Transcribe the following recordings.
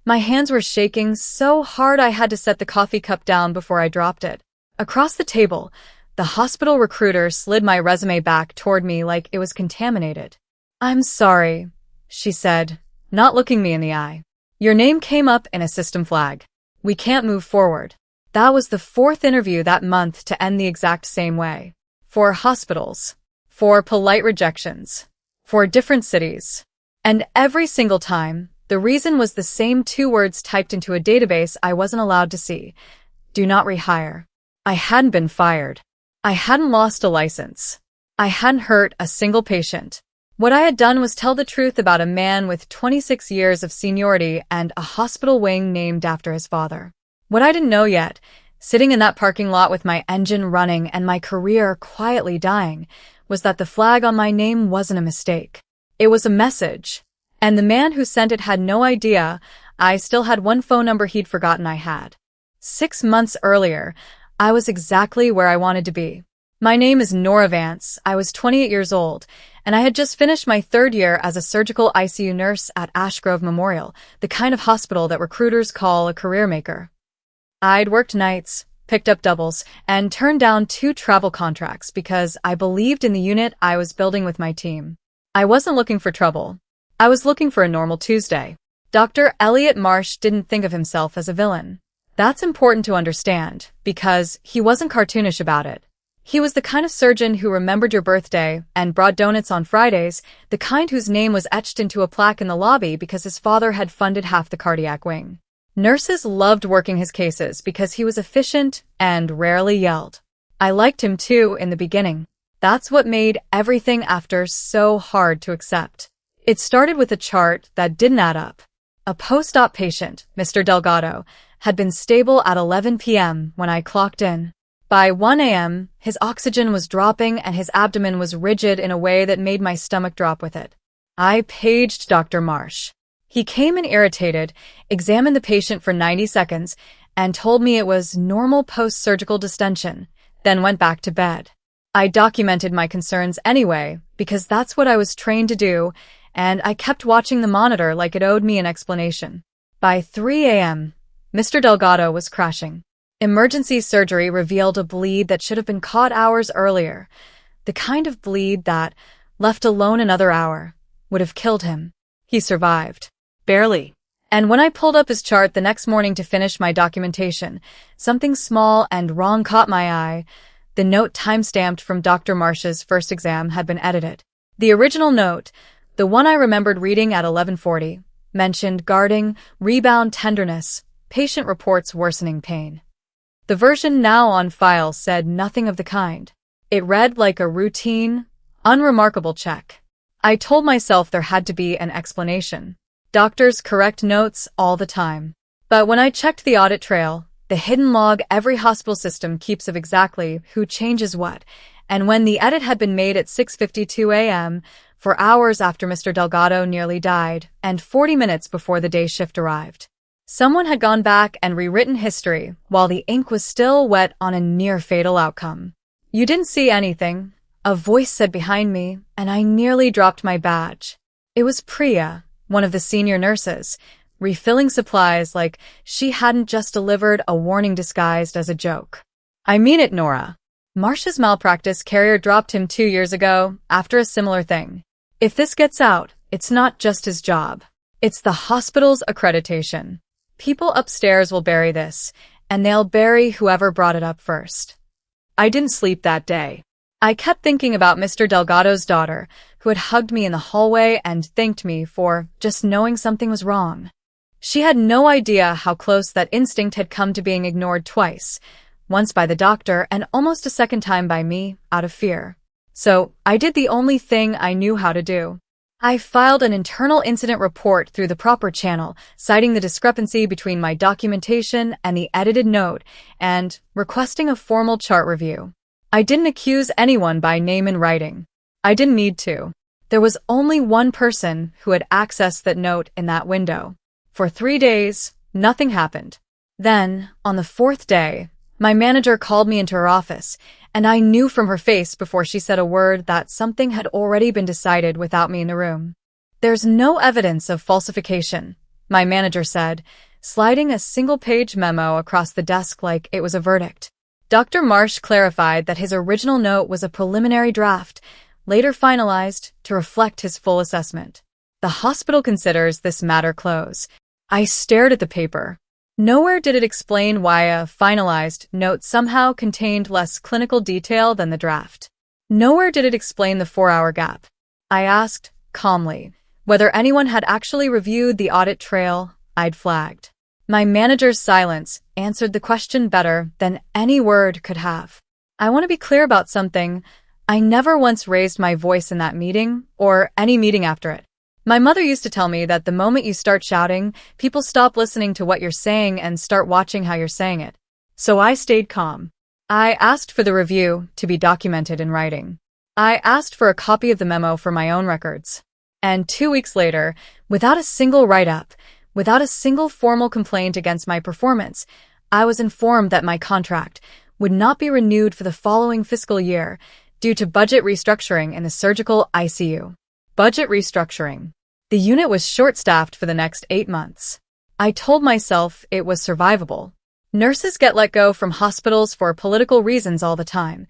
My hands were shaking so hard I had to set the coffee cup down before I dropped it. Across the table, the hospital recruiter slid my resume back toward me like it was contaminated. "I'm sorry," she said, not looking me in the eye. "Your name came up in a system flag. We can't move forward." That was the fourth interview that month to end the exact same way. 4 hospitals. 4 polite rejections. 4 different cities. And every single time, the reason was the same 2 words typed into a database I wasn't allowed to see. Do not rehire. I hadn't been fired. I hadn't lost a license. I hadn't hurt a single patient. What I had done was tell the truth about a man with 26 years of seniority and a hospital wing named after his father. What I didn't know yet, sitting in that parking lot with my engine running and my career quietly dying, was that the flag on my name wasn't a mistake. It was a message. And the man who sent it had no idea I still had one phone number he'd forgotten I had. 6 months earlier, I was exactly where I wanted to be. My name is Nora Vance. I was 28 years old, and I had just finished my 3rd year as a surgical ICU nurse at Ashgrove Memorial, the kind of hospital that recruiters call a career maker. I'd worked nights, picked up doubles, and turned down 2 travel contracts because I believed in the unit I was building with my team. I wasn't looking for trouble. I was looking for a normal Tuesday. Dr. Elliot Marsh didn't think of himself as a villain. That's important to understand, because he wasn't cartoonish about it. He was the kind of surgeon who remembered your birthday and brought donuts on Fridays, the kind whose name was etched into a plaque in the lobby because his father had funded half the cardiac wing. Nurses loved working his cases because he was efficient and rarely yelled. I liked him too in the beginning. That's what made everything after so hard to accept. It started with a chart that didn't add up. A post-op patient, Mr. Delgado, had been stable at 11 p.m. when I clocked in. By 1 a.m., his oxygen was dropping and his abdomen was rigid in a way that made my stomach drop with it. I paged Dr. Marsh. He came in irritated, examined the patient for 90 seconds, and told me it was normal post-surgical distension, then went back to bed. I documented my concerns anyway, because that's what I was trained to do, and I kept watching the monitor like it owed me an explanation. By 3 a.m., Mr. Delgado was crashing. Emergency surgery revealed a bleed that should have been caught hours earlier, the kind of bleed that, left alone another hour, would have killed him. He survived. Barely. And when I pulled up his chart the next morning to finish my documentation, something small and wrong caught my eye. The note timestamped from Dr. Marsh's first exam had been edited. The original note, the one I remembered reading at 11:40, mentioned guarding, rebound tenderness, patient reports worsening pain. The version now on file said nothing of the kind. It read like a routine, unremarkable check. I told myself there had to be an explanation. Doctors correct notes all the time. But when I checked the audit trail, the hidden log every hospital system keeps of exactly who changes what, and when the edit had been made at 6:52 a.m., for hours after Mr. Delgado nearly died, and 40 minutes before the day shift arrived. Someone had gone back and rewritten history while the ink was still wet on a near-fatal outcome. "You didn't see anything," a voice said behind me, and I nearly dropped my badge. It was Priya, one of the senior nurses, refilling supplies like she hadn't just delivered a warning disguised as a joke. "I mean it, Nora. Marsh's malpractice carrier dropped him 2 years ago after a similar thing. If this gets out, it's not just his job. It's the hospital's accreditation. People upstairs will bury this, and they'll bury whoever brought it up first." I didn't sleep that day. I kept thinking about Mr. Delgado's daughter, who had hugged me in the hallway and thanked me for just knowing something was wrong. She had no idea how close that instinct had come to being ignored twice, once by the doctor and almost a second time by me, out of fear. So I did the only thing I knew how to do. I filed an internal incident report through the proper channel, citing the discrepancy between my documentation and the edited note, and requesting a formal chart review. I didn't accuse anyone by name in writing. I didn't need to. There was only one person who had accessed that note in that window. For 3 days, nothing happened. Then, on the 4th day, my manager called me into her office, and I knew from her face before she said a word that something had already been decided without me in the room. "There's no evidence of falsification," my manager said, sliding a single-page memo across the desk like it was a verdict. Dr. Marsh clarified that his original note was a preliminary draft, later finalized to reflect his full assessment. The hospital considers this matter closed. I stared at the paper. Nowhere did it explain why a finalized note somehow contained less clinical detail than the draft. Nowhere did it explain the 4-hour gap. I asked, calmly, whether anyone had actually reviewed the audit trail I'd flagged. My manager's silence answered the question better than any word could have. I want to be clear about something. I never once raised my voice in that meeting, or any meeting after it. My mother used to tell me that the moment you start shouting, people stop listening to what you're saying and start watching how you're saying it. So I stayed calm. I asked for the review to be documented in writing. I asked for a copy of the memo for my own records. And 2 weeks later, without a single write-up, without a single formal complaint against my performance, I was informed that my contract would not be renewed for the following fiscal year due to budget restructuring in the surgical ICU. Budget restructuring. The unit was short-staffed for the next 8 months. I told myself it was survivable. Nurses get let go from hospitals for political reasons all the time.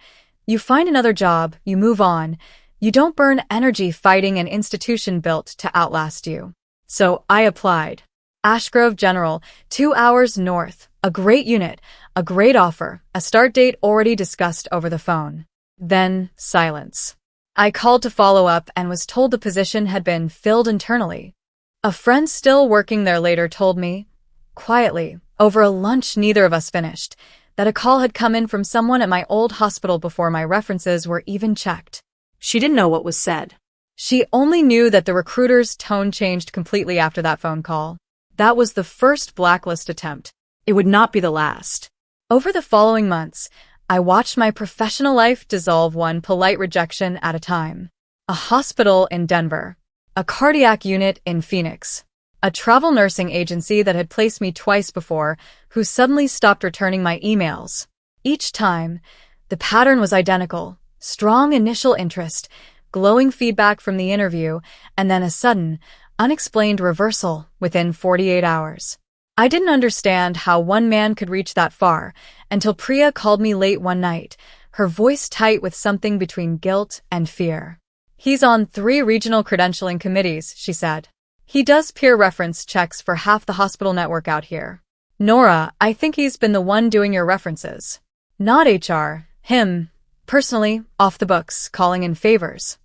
You find another job, you move on. You don't burn energy fighting an institution built to outlast you. So I applied. Ashgrove General, 2 hours north, a great unit, a great offer, a start date already discussed over the phone. Then silence. I called to follow up and was told the position had been filled internally. A friend still working there later told me, quietly, over a lunch neither of us finished, that a call had come in from someone at my old hospital before my references were even checked. She didn't know what was said. She only knew that the recruiter's tone changed completely after that phone call. That was the first Blacklist attempt. It would not be the last. Over the following months, I watched my professional life dissolve one polite rejection at a time. A hospital in Denver. A cardiac unit in Phoenix. A travel nursing agency that had placed me twice before, who suddenly stopped returning my emails. Each time, the pattern was identical. Strong initial interest, glowing feedback from the interview, and then a sudden, unexplained reversal within 48 hours. I didn't understand how one man could reach that far until Priya called me late one night, her voice tight with something between guilt and fear. He's on 3 regional credentialing committees, she said. He does peer reference checks for half the hospital network out here. Nora, I think he's been the one doing your references. Not HR, him, personally, off the books, calling in favors.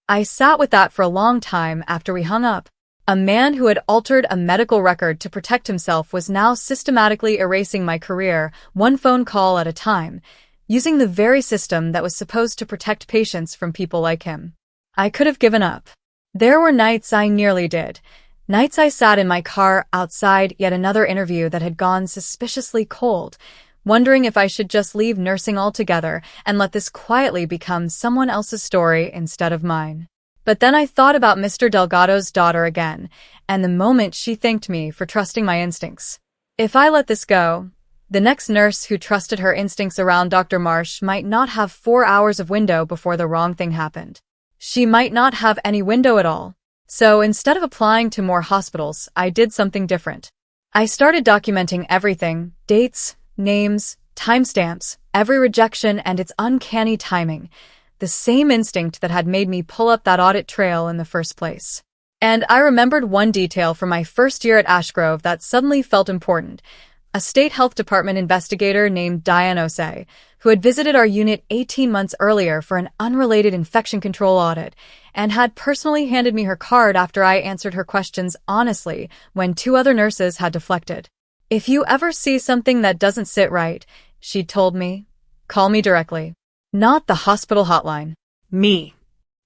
I sat with that for a long time after we hung up. A man who had altered a medical record to protect himself was now systematically erasing my career, one phone call at a time, using the very system that was supposed to protect patients from people like him. I could have given up. There were nights I nearly did. Nights I sat in my car outside yet another interview that had gone suspiciously cold, wondering if I should just leave nursing altogether and let this quietly become someone else's story instead of mine. But then I thought about Mr. Delgado's daughter again, and the moment she thanked me for trusting my instincts. If I let this go, the next nurse who trusted her instincts around Dr. Marsh might not have 4 hours of window before the wrong thing happened. She might not have any window at all. So instead of applying to more hospitals, I did something different. I started documenting everything, dates, names, timestamps, every rejection and its uncanny timing. The same instinct that had made me pull up that audit trail in the first place. And I remembered one detail from my first year at Ashgrove that suddenly felt important. A state health department investigator named Diane Osei, who had visited our unit 18 months earlier for an unrelated infection control audit, and had personally handed me her card after I answered her questions honestly when 2 other nurses had deflected. If you ever see something that doesn't sit right, she'd told me, call me directly. Not the hospital hotline. Me.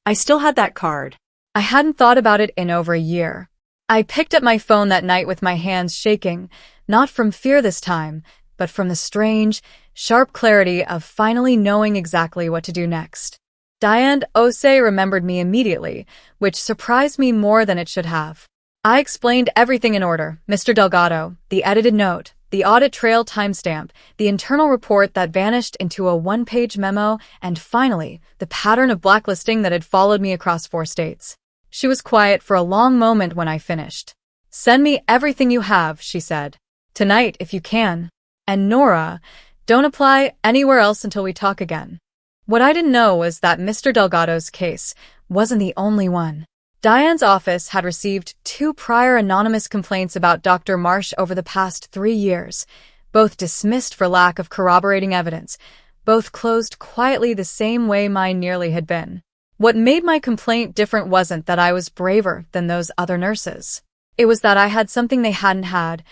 I still had that card. I hadn't thought about it in over a year. I picked up my phone that night with my hands shaking, not from fear this time, but from the strange, sharp clarity of finally knowing exactly what to do next. Diane Osei remembered me immediately, which surprised me more than it should have. I explained everything in order, Mr. Delgado, the edited note, the audit trail timestamp, the internal report that vanished into a 1-page memo, and finally, the pattern of blacklisting that had followed me across 4 states. She was quiet for a long moment when I finished. Send me everything you have, she said. Tonight, if you can. And Nora, don't apply anywhere else until we talk again. What I didn't know was that Mr. Delgado's case wasn't the only one. Diane's office had received 2 prior anonymous complaints about Dr. Marsh over the past 3 years, both dismissed for lack of corroborating evidence, both closed quietly the same way mine nearly had been. What made my complaint different wasn't that I was braver than those other nurses. It was that I had something they hadn't had,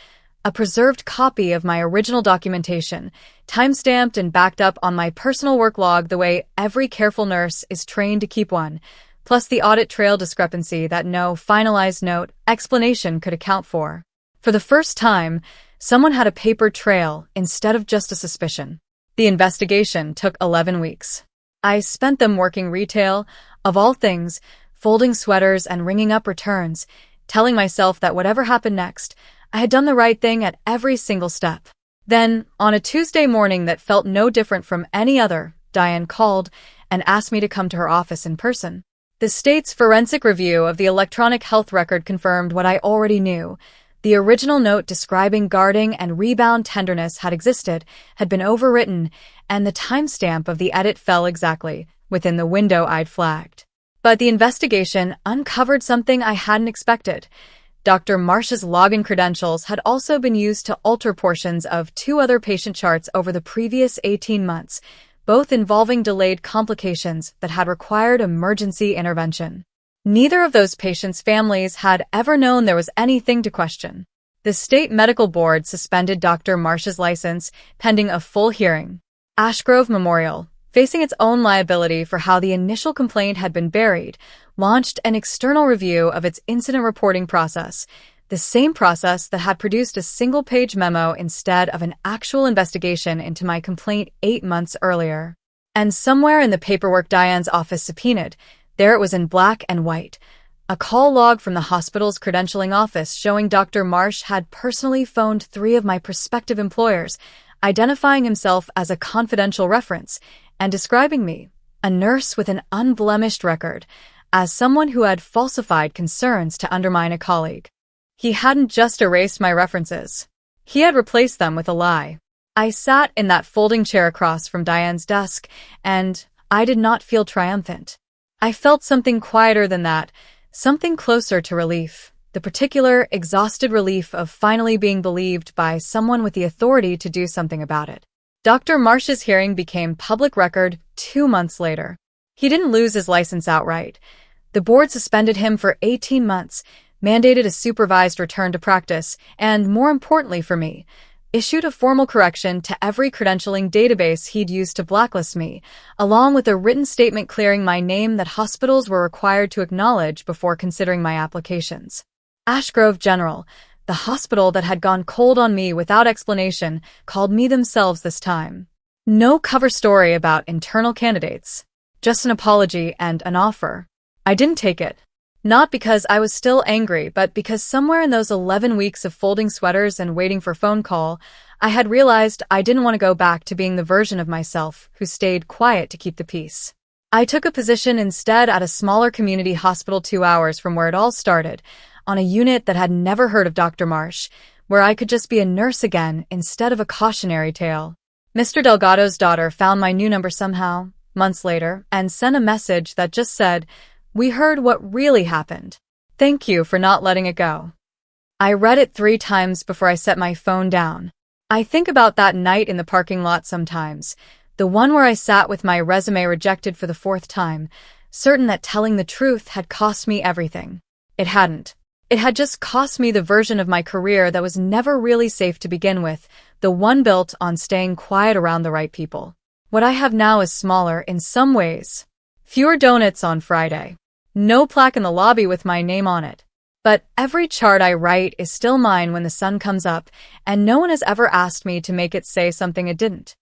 a preserved copy of my original documentation, time-stamped and backed up on my personal work log the way every careful nurse is trained to keep one, plus the audit trail discrepancy that no finalized note explanation could account for. For the first time, someone had a paper trail instead of just a suspicion. The investigation took 11 weeks. I spent them working retail, of all things, folding sweaters and ringing up returns, telling myself that whatever happened next, I had done the right thing at every single step. Then, on a Tuesday morning that felt no different from any other, Diane called and asked me to come to her office in person. The state's forensic review of the electronic health record confirmed what I already knew. The original note describing guarding and rebound tenderness had existed, had been overwritten, and the timestamp of the edit fell exactly within the window I'd flagged. But the investigation uncovered something I hadn't expected. Dr. Marsh's login credentials had also been used to alter portions of 2 other patient charts over the previous 18 months, both involving delayed complications that had required emergency intervention. Neither of those patients' families had ever known there was anything to question. The state medical board suspended Dr. Marsh's license pending a full hearing. Ashgrove Memorial, facing its own liability for how the initial complaint had been buried, launched an external review of its incident reporting process, the same process that had produced a single-page memo instead of an actual investigation into my complaint 8 months earlier. And somewhere in the paperwork Diane's office subpoenaed, there it was in black and white, a call log from the hospital's credentialing office showing Dr. Marsh had personally phoned 3 of my prospective employers, identifying himself as a confidential reference and describing me, a nurse with an unblemished record, as someone who had falsified concerns to undermine a colleague. He hadn't just erased my references. He had replaced them with a lie. I sat in that folding chair across from Diane's desk, and I did not feel triumphant. I felt something quieter than that, something closer to relief, the particular, exhausted relief of finally being believed by someone with the authority to do something about it. Dr. Marsh's hearing became public record 2 months later. He didn't lose his license outright. The board suspended him for 18 months, mandated a supervised return to practice, and, more importantly for me, issued a formal correction to every credentialing database he'd used to blacklist me, along with a written statement clearing my name that hospitals were required to acknowledge before considering my applications. Ashgrove General, the hospital that had gone cold on me without explanation, called me themselves this time. No cover story about internal candidates, just an apology and an offer. I didn't take it. Not because I was still angry, but because somewhere in those 11 weeks of folding sweaters and waiting for phone call, I had realized I didn't want to go back to being the version of myself who stayed quiet to keep the peace. I took a position instead at a smaller community hospital 2 hours from where it all started, on a unit that had never heard of Dr. Marsh, where I could just be a nurse again instead of a cautionary tale. Mr. Delgado's daughter found my new number somehow, months later, and sent a message that just said, "We heard what really happened. Thank you for not letting it go." I read it 3 times before I set my phone down. I think about that night in the parking lot sometimes, the one where I sat with my resume rejected for the 4th time, certain that telling the truth had cost me everything. It hadn't. It had just cost me the version of my career that was never really safe to begin with, the one built on staying quiet around the right people. What I have now is smaller in some ways. Fewer donuts on Friday. No plaque in the lobby with my name on it. But every chart I write is still mine when the sun comes up, and no one has ever asked me to make it say something it didn't.